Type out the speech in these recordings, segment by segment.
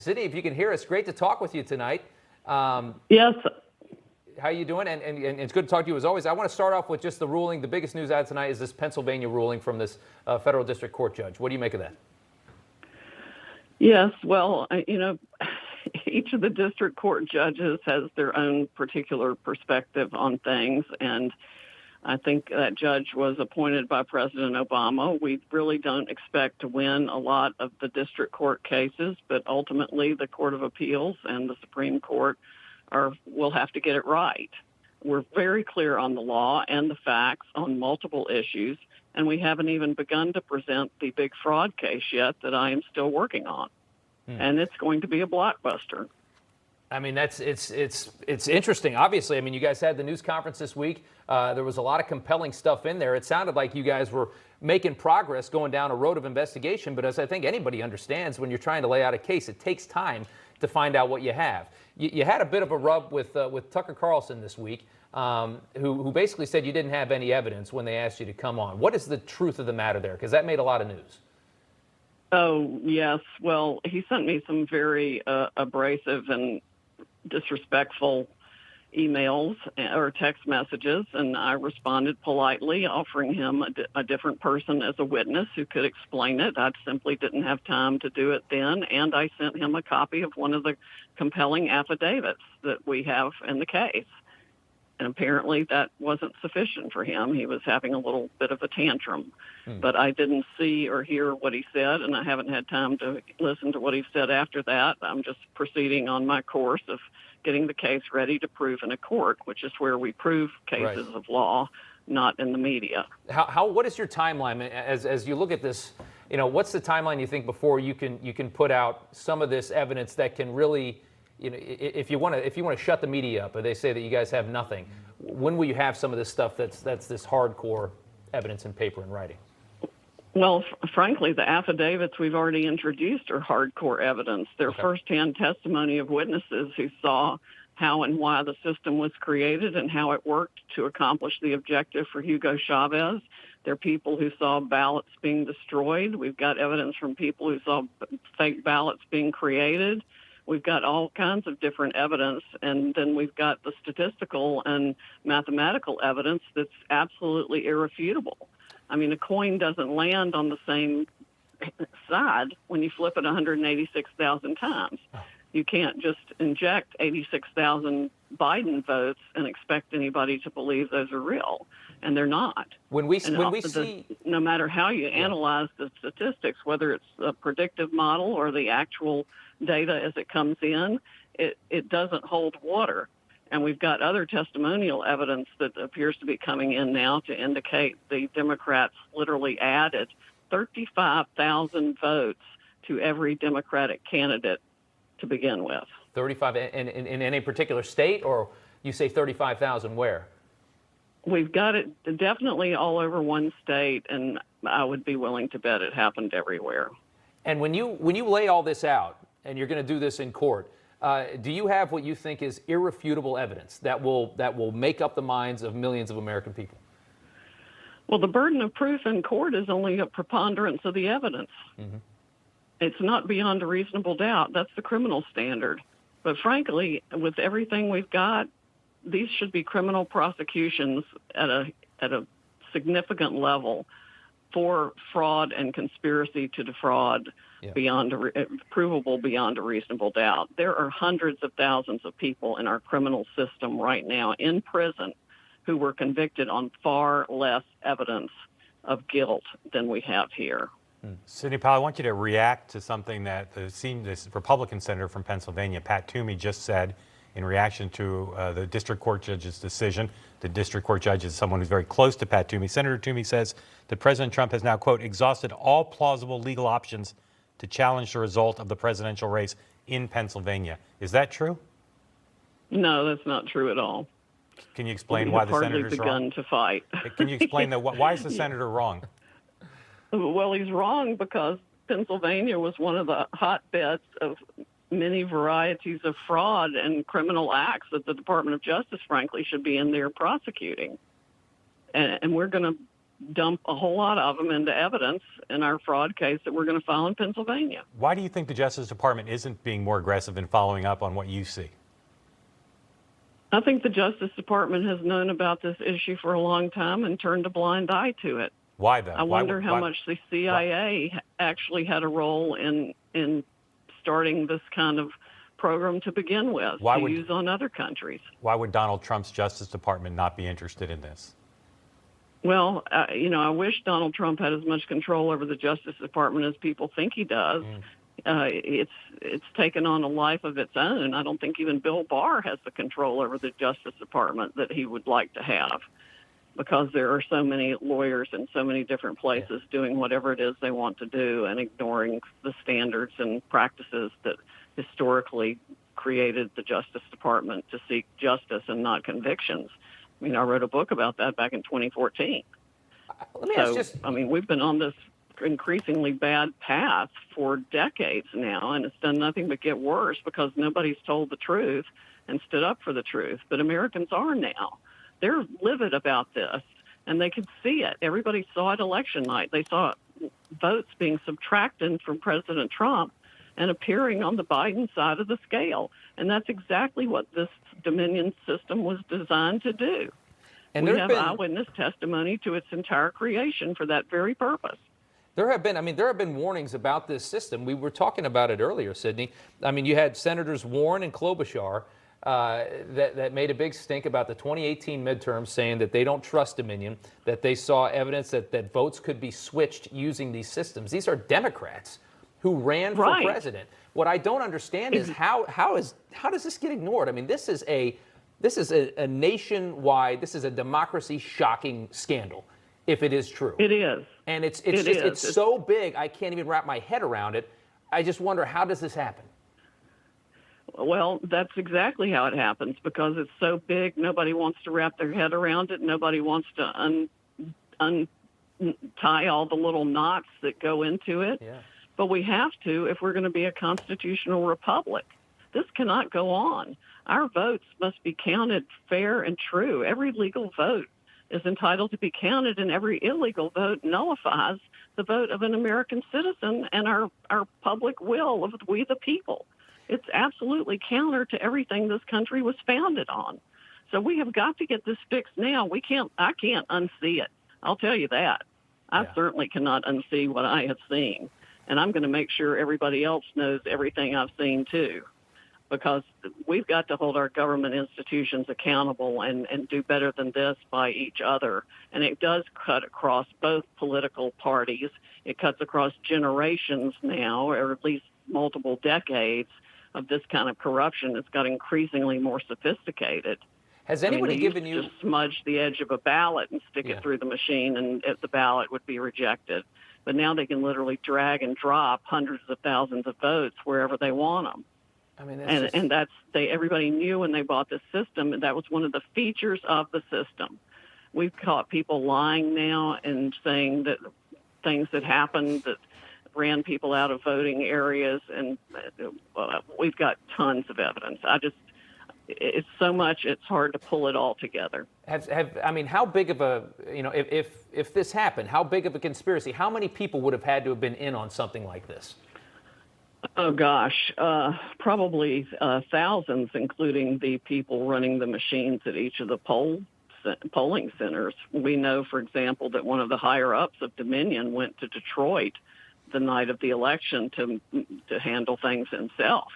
Sydney, if you can hear us, great to talk with you tonight. Yes. How you doing? And it's good to talk to you as always. I want to start off with just the ruling. The biggest news out tonight is this Pennsylvania ruling from this federal district court judge. What do you make of that? Yes. Well, each of the district court judges has their own particular perspective on things. And I think that judge was appointed by President Obama. We really don't expect to win a lot of the district court cases, but ultimately the Court of Appeals and the Supreme Court will have to get it right. We're very clear on the law and the facts on multiple issues, and we haven't even begun to present the big fraud case yet that I am still working on. And it's going to be a blockbuster. I mean, it's interesting. Obviously, I mean, you guys had the news conference this week. There was a lot of compelling stuff in there. It sounded like you guys were making progress going down a road of investigation. But as I think anybody understands, when you're trying to lay out a case, it takes time to find out what you have. You had a bit of a rub with Tucker Carlson this week, who basically said you didn't have any evidence when they asked you to come on. What is the truth of the matter there? Because that made a lot of news. Oh, yes. Well, he sent me some very abrasive and disrespectful emails or text messages, and I responded politely, offering him a different person as a witness who could explain it. I simply didn't have time to do it then, and I sent him a copy of one of the compelling affidavits that we have in the case. And apparently that wasn't sufficient for him. He was having a little bit of a tantrum. But I didn't see or hear what he said, and I haven't had time to listen to what he said after that. I'm just proceeding on my course of getting the case ready to prove in a court, which is where we prove cases of law, not in the media. What is your timeline as you look at this? You know, what's the timeline you think before you can put out some of this evidence that can really, you know, if you want to shut the media up, or they say that you guys have nothing, when will you have some of this stuff that's this hardcore evidence in paper and writing? Well, frankly, the affidavits we've already introduced are hardcore evidence. They're firsthand testimony of witnesses who saw how and why the system was created and how it worked to accomplish the objective for Hugo Chavez. They're people who saw ballots being destroyed. We've got evidence from people who saw fake ballots being created. We've got all kinds of different evidence, and then we've got the statistical and mathematical evidence that's absolutely irrefutable. I mean, a coin doesn't land on the same side when you flip it 186,000 times. You can't just inject 86,000 Biden votes and expect anybody to believe those are real, and they're not. When we see, no matter how you analyze the statistics, whether it's a predictive model or the actual data as it comes in, it doesn't hold water. And we've got other testimonial evidence that appears to be coming in now to indicate the Democrats literally added 35,000 votes to every Democratic candidate to begin with. 35 in any particular state, or you say 35,000 where? We've got it definitely all over one state, and I would be willing to bet it happened everywhere. And when you lay all this out, and you're going to do this in court, do you have what you think is irrefutable evidence that will make up the minds of millions of American people? Well, the burden of proof in court is only a preponderance of the evidence. It's not beyond a reasonable doubt. That's the criminal standard. But frankly, with everything we've got, these should be criminal prosecutions at a significant level for fraud and conspiracy to defraud provable beyond a reasonable doubt. There are hundreds of thousands of people in our criminal system right now in prison who were convicted on far less evidence of guilt than we have here. Sidney Powell, I want you to react to something that this Republican senator from Pennsylvania, Pat Toomey, just said in reaction to the district court judge's decision. The district court judge is someone who's very close to Pat Toomey. Senator Toomey says that President Trump has now, quote, exhausted all plausible legal options to challenge the result of the presidential race in Pennsylvania. Is that true? No, that's not true at all. Can you explain why the senator's wrong? Hardly begun to fight. Can you explain why is the senator wrong? Well, he's wrong because Pennsylvania was one of the hotbeds of many varieties of fraud and criminal acts that the Department of Justice, frankly, should be in there prosecuting. And we're going to dump a whole lot of them into evidence in our fraud case that we're going to file in Pennsylvania. Why do you think the Justice Department isn't being more aggressive in following up on what you see? I think the Justice Department has known about this issue for a long time and turned a blind eye to it. Why though? I wonder how much the CIA actually had a role in starting this kind of program to begin with, use on other countries. Why would Donald Trump's Justice Department not be interested in this? Well, I wish Donald Trump had as much control over the Justice Department as people think he does. It's taken on a life of its own. I don't think even Bill Barr has the control over the Justice Department that he would like to have, because there are so many lawyers in so many different places doing whatever it is they want to do and ignoring the standards and practices that historically created the Justice Department to seek justice and not convictions. I mean, I wrote a book about that back in 2014. We've been on this increasingly bad path for decades now, and it's done nothing but get worse because nobody's told the truth and stood up for the truth. But Americans are now. They're livid about this, and they can see it. Everybody saw it election night. They saw votes being subtracted from President Trump and appearing on the Biden side of the scale. And that's exactly what this Dominion system was designed to do. And we have eyewitness testimony to its entire creation for that very purpose. There have been warnings about this system. We were talking about it earlier, Sidney. I mean, you had Senators Warren and Klobuchar that made a big stink about the 2018 midterms, saying that they don't trust Dominion, that they saw evidence that votes could be switched using these systems. These are Democrats who ran for president. What I don't understand is how does this get ignored? I mean, this is a nationwide, this is a democracy shocking scandal, if it is true. It is. And it's so big, I can't even wrap my head around it. I just wonder, how does this happen? Well, that's exactly how it happens, because it's so big, nobody wants to wrap their head around it. Nobody wants to untie all the little knots that go into it. Yeah. But we have to if we're going to be a constitutional republic. This cannot go on. Our votes must be counted fair and true. Every legal vote is entitled to be counted, and every illegal vote nullifies the vote of an American citizen and our public will of we the people. It's absolutely counter to everything this country was founded on. So we have got to get this fixed now. I can't unsee it. I'll tell you that. I certainly cannot unsee what I have seen. And I'm going to make sure everybody else knows everything I've seen too, because we've got to hold our government institutions accountable and do better than this by each other. And it does cut across both political parties. It cuts across generations now, or at least multiple decades of this kind of corruption. It's got increasingly more sophisticated. Has anybody given you you just smudge the edge of a ballot and stick it through the machine, and the ballot would be rejected? But now they can literally drag and drop hundreds of thousands of votes wherever they want them. I mean, everybody knew when they bought this system, and that was one of the features of the system. We've caught people lying now and saying that things that happened that ran people out of voting areas, and we've got tons of evidence. It's so much, it's hard to pull it all together. How big of a, if this happened, how big of a conspiracy, how many people would have had to have been in on something like this? Oh, gosh, probably thousands, including the people running the machines at each of the polling centers. We know, for example, that one of the higher-ups of Dominion went to Detroit the night of the election to handle things himself.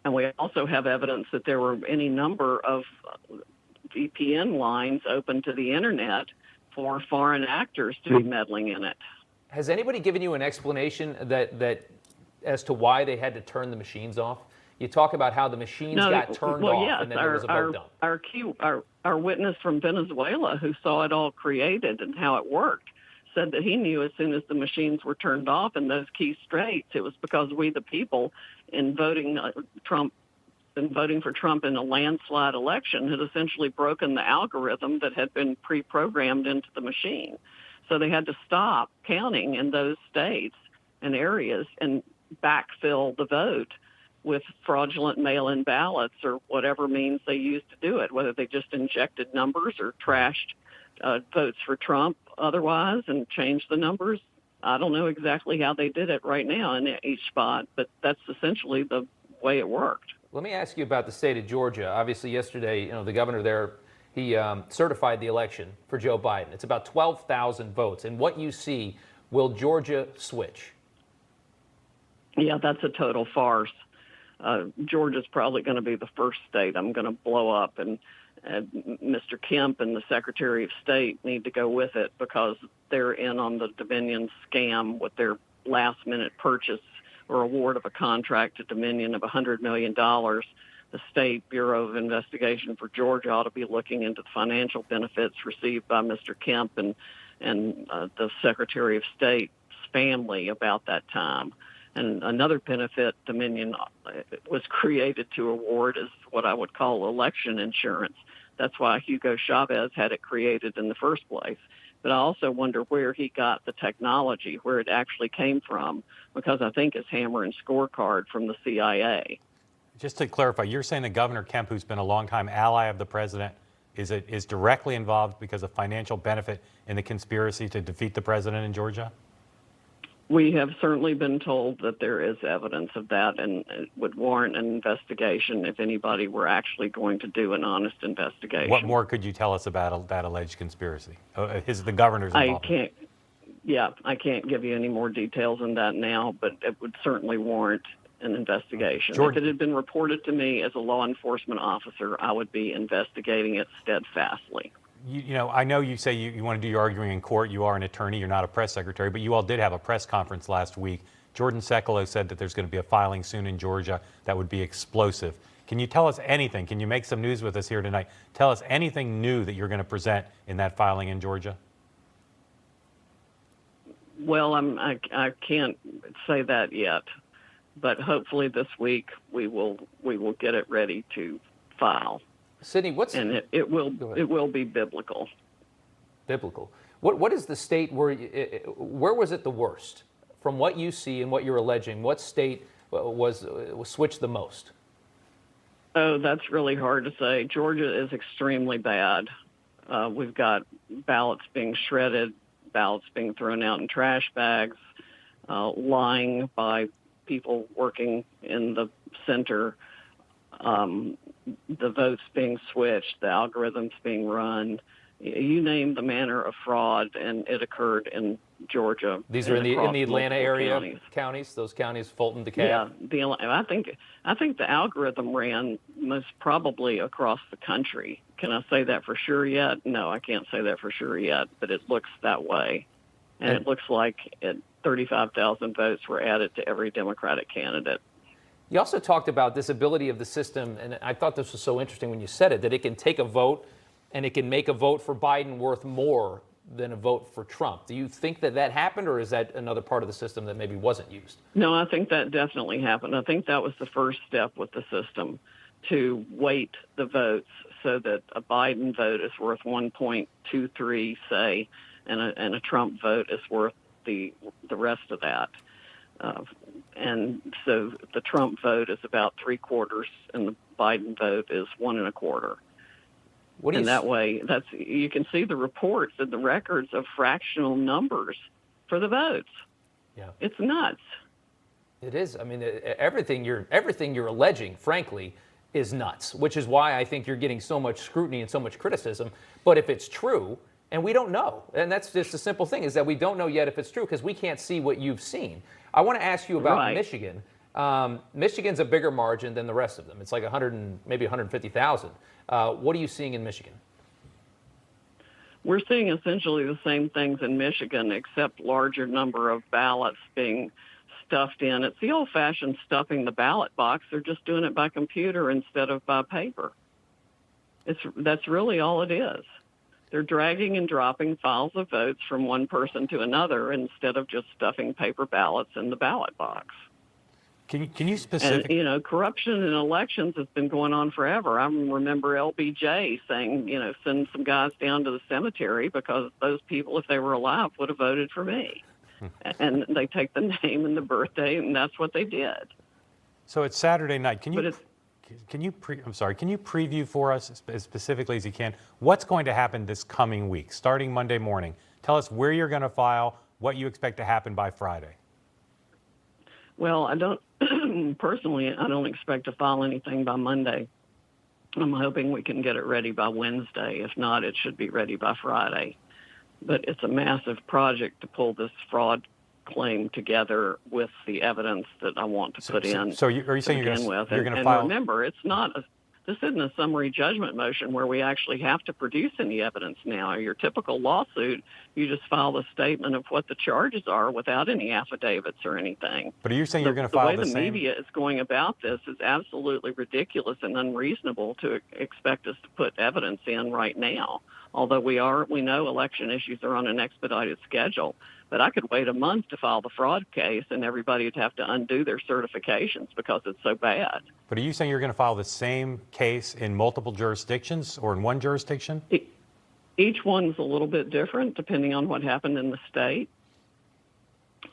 And we also have evidence that there were any number of VPN lines open to the Internet for foreign actors to be meddling in it. Has anybody given you an explanation that as to why they had to turn the machines off? You talk about how the machines got turned off, and then there was a vote dump. Our witness from Venezuela, who saw it all created and how it worked, said that he knew as soon as the machines were turned off in those key states, it was because we, the people, in voting for Trump in a landslide election, had essentially broken the algorithm that had been pre-programmed into the machine. So they had to stop counting in those states and areas and backfill the vote with fraudulent mail-in ballots or whatever means they used to do it, whether they just injected numbers or trashed votes for Trump otherwise and change the numbers. I don't know exactly how they did it right now in each spot, but that's essentially the way it worked. Let me ask you about the state of Georgia. Obviously, yesterday, the governor there, he certified the election for Joe Biden. It's about 12,000 votes. And what you see, will Georgia switch? Yeah, that's a total farce. Georgia's probably going to be the first state I'm going to blow up, and Mr. Kemp and the Secretary of State need to go with it because they're in on the Dominion scam with their last-minute purchase or award of a contract to Dominion of $100 million. The State Bureau of Investigation for Georgia ought to be looking into the financial benefits received by Mr. Kemp and the Secretary of State's family about that time. And another benefit Dominion was created to award is what I would call election insurance. That's why Hugo Chavez had it created in the first place. But I also wonder where he got the technology, where it actually came from, because I think it's hammer and scorecard from the CIA. Just to clarify, you're saying that Governor Kemp, who's been a longtime ally of the president, is directly involved because of financial benefit in the conspiracy to defeat the president in Georgia? We have certainly been told that there is evidence of that, and it would warrant an investigation if anybody were actually going to do an honest investigation. What more could you tell us about that alleged conspiracy? The governor's involvement? I can't give you any more details on that now, but it would certainly warrant an investigation. If it had been reported to me as a law enforcement officer, I would be investigating it steadfastly. I know you say you want to do your arguing in court. You are an attorney. You're not a press secretary, but you all did have a press conference last week. Jordan Sekulow said that there's going to be a filing soon in Georgia that would be explosive. Can you tell us anything? Can you make some news with us here tonight? Tell us anything new that you're going to present in that filing in Georgia. Well, I can't say that yet, but hopefully this week we will get it ready to file. Sydney, it will be biblical. Biblical. What is the state where was it the worst? From what you see and what you're alleging, what state was switched the most? Oh, that's really hard to say. Georgia is extremely bad. We've got ballots being shredded, ballots being thrown out in trash bags, lying by people working in the center. The votes being switched, the algorithms being run, you name the manner of fraud, and it occurred in Georgia. These are in the Atlanta area counties, those counties, Fulton, DeKalb. Yeah, I think the algorithm ran most probably across the country. Can I say that for sure yet? No, I can't say that for sure yet, but it looks that way. And it looks like 35,000 votes were added to every Democratic candidate. You also talked about this ability of the system, and I thought this was so interesting when you said it, that it can take a vote and it can make a vote for Biden worth more than a vote for Trump. Do you think that happened, or is that another part of the system that maybe wasn't used? No, I think that definitely happened. I think that was the first step with the system, to weight the votes so that a Biden vote is worth 1.23, say, and a Trump vote is worth the rest of that. And so the Trump vote is about 3/4, and the Biden vote is 1 1/4. And that way, you can see the reports and the records of fractional numbers for the votes. Yeah, it's nuts. It is. I mean, everything you're alleging, frankly, is nuts. Which is why I think you're getting so much scrutiny and so much criticism. But if it's true, and we don't know, and that's just a simple thing, is that we don't know yet if it's true because we can't see what you've seen. I want to ask you about Michigan. Michigan's a bigger margin than the rest of them. It's like 150,000. What are you seeing in Michigan? We're seeing essentially the same things in Michigan, except larger number of ballots being stuffed in. It's the old-fashioned stuffing the ballot box. They're just doing it by computer instead of by paper. That's really all it is. They're dragging and dropping files of votes from one person to another instead of just stuffing paper ballots in the ballot box. Can you specifically? And, corruption in elections has been going on forever. I remember LBJ saying, send some guys down to the cemetery because those people, if they were alive, would have voted for me. And they take the name and the birthday, and that's what they did. So it's Saturday night. Can can you preview for us as specifically as you can what's going to happen this coming week, starting Monday morning? Tell us where you're going to file, what you expect to happen by Friday. Well, I don't personally. I don't expect to file anything by Monday. I'm hoping we can get it ready by Wednesday. If not, it should be ready by Friday. But it's a massive project to pull this fraud claim together with the evidence that I want to put in. So are you saying you're going to file? And remember, this isn't a summary judgment motion where we actually have to produce any evidence now. Your typical lawsuit, you just file the statement of what the charges are without any affidavits or anything. But are you saying you're going to file the way the media is going about this is absolutely ridiculous and unreasonable to expect us to put evidence in right now. Although we know election issues are on an expedited schedule. But I could wait a month to file the fraud case, and everybody would have to undo their certifications because it's so bad. But are you saying you're going to file the same case in multiple jurisdictions or in one jurisdiction? Each one's a little bit different depending on what happened in the state,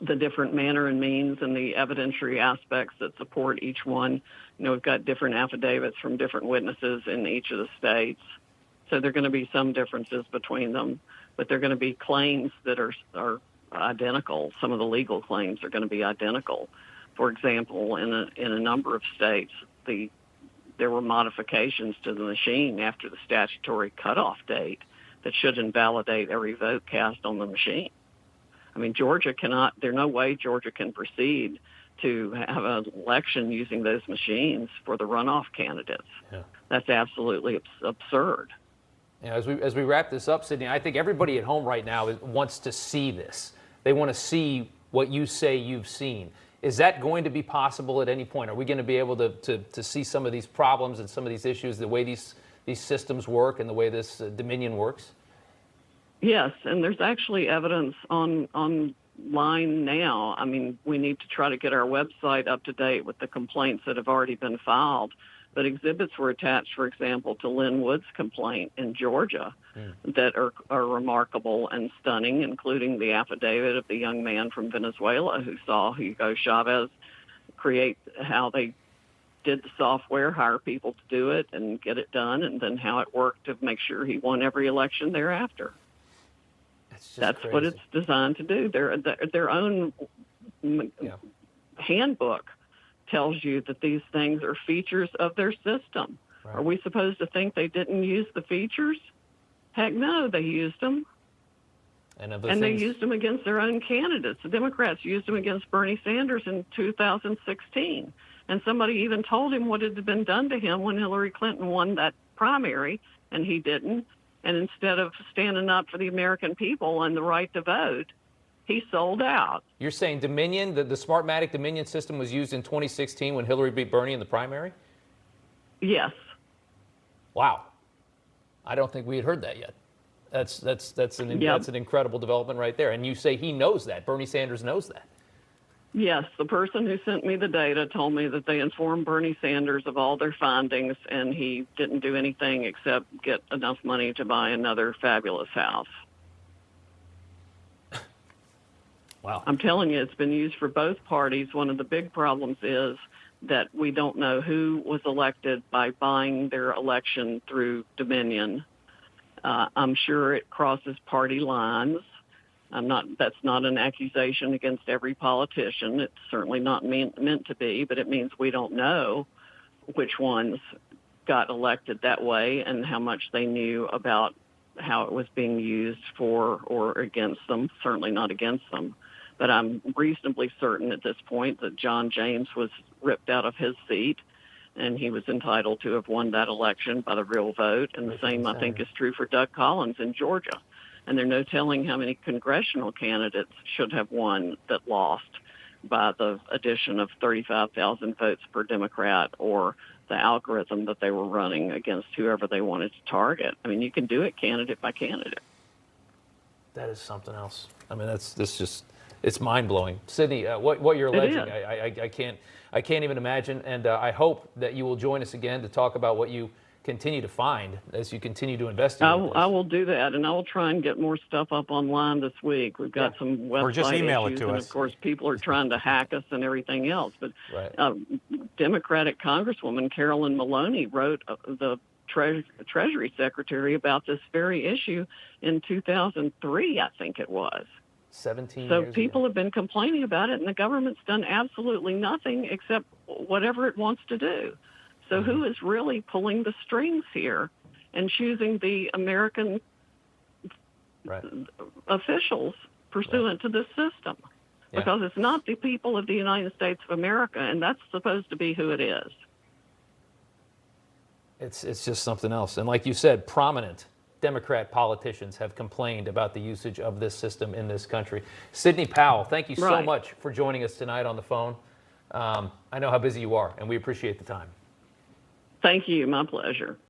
the different manner and means and the evidentiary aspects that support each one. We've got different affidavits from different witnesses in each of the states. So there are going to be some differences between them, but there are going to be claims that are identical. Some of the legal claims are going to be identical. For example, in a number of states, there were modifications to the machine after the statutory cutoff date that should invalidate every vote cast on the machine. I mean, there's no way Georgia can proceed to have an election using those machines for the runoff candidates. Yeah. That's absolutely absurd. As we wrap this up, Sydney, I think everybody at home right now wants to see this. They want to see what you say you've seen. Is that going to be possible at any point? Are we going to be able to see some of these problems and some of these issues, the way these systems work and the way this Dominion works? Yes, and there's actually evidence online now. I mean, we need to try to get our website up to date with the complaints that have already been filed. But exhibits were attached, for example, to Lynn Wood's complaint in Georgia that are remarkable and stunning, including the affidavit of the young man from Venezuela who saw Hugo Chavez create how they did the software, hire people to do it and get it done, and then how it worked to make sure he won every election thereafter. That's crazy. What it's designed to do. Their own handbook tells you that these things are features of their system. Right. Are we supposed to think they didn't use the features? Heck no, they used them. And they used them against their own candidates. The Democrats used them against Bernie Sanders in 2016. And somebody even told him what had been done to him when Hillary Clinton won that primary, and he didn't. And instead of standing up for the American people and the right to vote, he sold out. You're saying Dominion, the Smartmatic Dominion system was used in 2016 when Hillary beat Bernie in the primary? Yes. Wow. I don't think we had heard that yet. That's an incredible development right there. And you say he knows that. Bernie Sanders knows that. Yes, the person who sent me the data told me that they informed Bernie Sanders of all their findings, and he didn't do anything except get enough money to buy another fabulous house. Wow. I'm telling you, it's been used for both parties. One of the big problems is that we don't know who was elected by buying their election through Dominion. I'm sure it crosses party lines. That's not an accusation against every politician. It's certainly not meant to be, but it means we don't know which ones got elected that way and how much they knew about how it was being used for or against them, certainly not against them. But I'm reasonably certain at this point that John James was ripped out of his seat, and he was entitled to have won that election by the real vote. And the same, I think, is true for Doug Collins in Georgia. And there's no telling how many congressional candidates should have won that lost by the addition of 35,000 votes per Democrat or the algorithm that they were running against whoever they wanted to target. I mean, you can do it candidate by candidate. That is something else. I mean, it's mind-blowing. Sydney, what you're alleging, I can't even imagine. And I hope that you will join us again to talk about what you continue to find as you continue to investigate I this. will do that, and I will try and get more stuff up online this week. We've got some website Or just email it issues, to and us. of course, people are trying to hack us and everything else. But Right. Democratic Congresswoman Carolyn Maloney wrote the Treasury Secretary about this very issue in 2003, I think it was. 17 So years people ago. have been complaining about it, and the government's done absolutely nothing except whatever it wants to do. So who is really pulling the strings here and choosing the American Right. officials pursuant to this system? Yeah. Because it's not the people of the United States of America, and that's supposed to be who it is. It's just something else. And like you said, prominent Democrat politicians have complained about the usage of this system in this country. Sidney Powell, thank you so Right. much for joining us tonight on the phone. I know how busy you are, and we appreciate the time. Thank you. My pleasure.